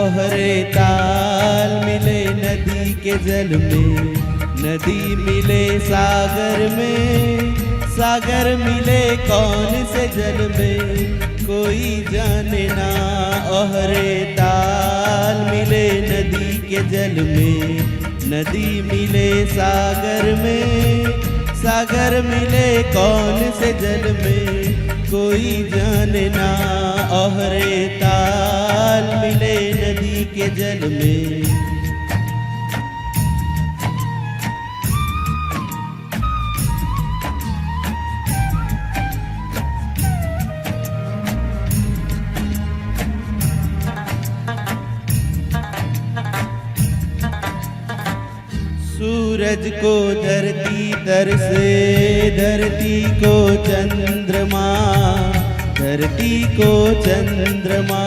ओहरे ताल मिले नदी के जल में, नदी मिले सागर में, सागर मिले कौन से जल में कोई जाने ना। ओहरे ताल मिले नदी के जल में, नदी मिले सागर में, सागर मिले कौन से जल में कोई जाने ना। ओहरे ताल मिले नदी के जल में। सूरज को धरती तरसे, धरती को चंद्रमा, धरती को चंद्रमा,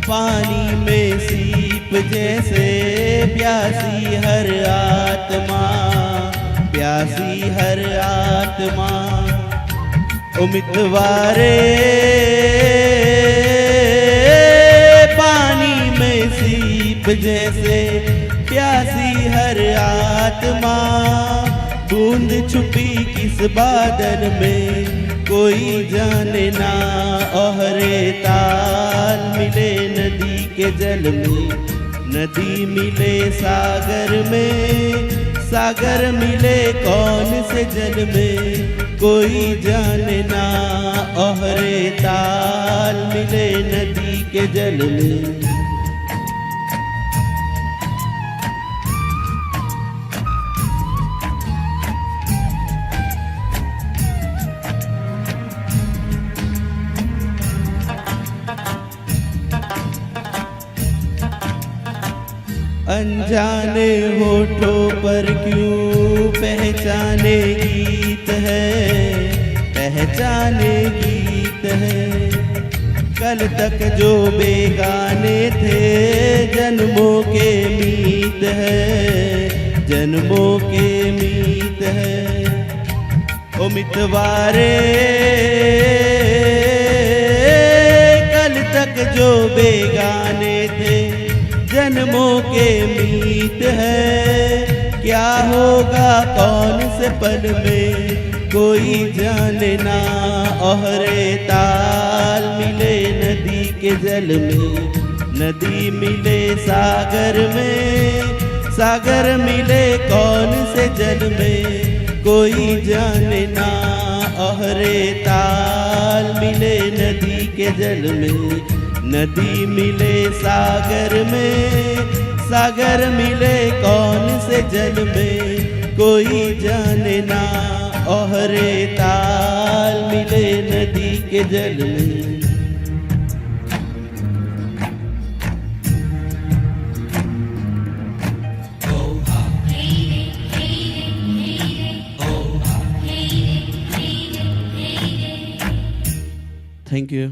पानी में सीप जैसे प्यासी हर आत्मा, प्यासी हर आत्मा। उम्मीदवारे पानी में सीप जैसे प्यासी हर आत्मा, बूंद छुपी किस बादल में कोई जाने ना। ओहरे ताल मिले नदी के जल में, नदी मिले सागर में, सागर मिले कौन से जल में कोई जाने ना। ओहरे ताल मिले नदी के जल में। अनजाने होठों पर क्यों पहचाने गीत है, पहचाने गीत है। कल तक जो बेगाने थे जन्मों के मीत है, जन्मों के मीत है। ओ मितवारे कल तक जो बेगाने थे जन्मों के मीत है। क्या होगा कौन से पल में कोई जाने ना। ओहरे ताल मिले नदी के जल में, नदी मिले सागर में, सागर मिले कौन से जल में कोई जाने ना। ओहरे ताल मिले नदी के जल में, नदी मिले सागर में, सागर मिले कौन से जल में कोई जाने ना। ओहरे ताल मिले नदी के जल में। Thank you.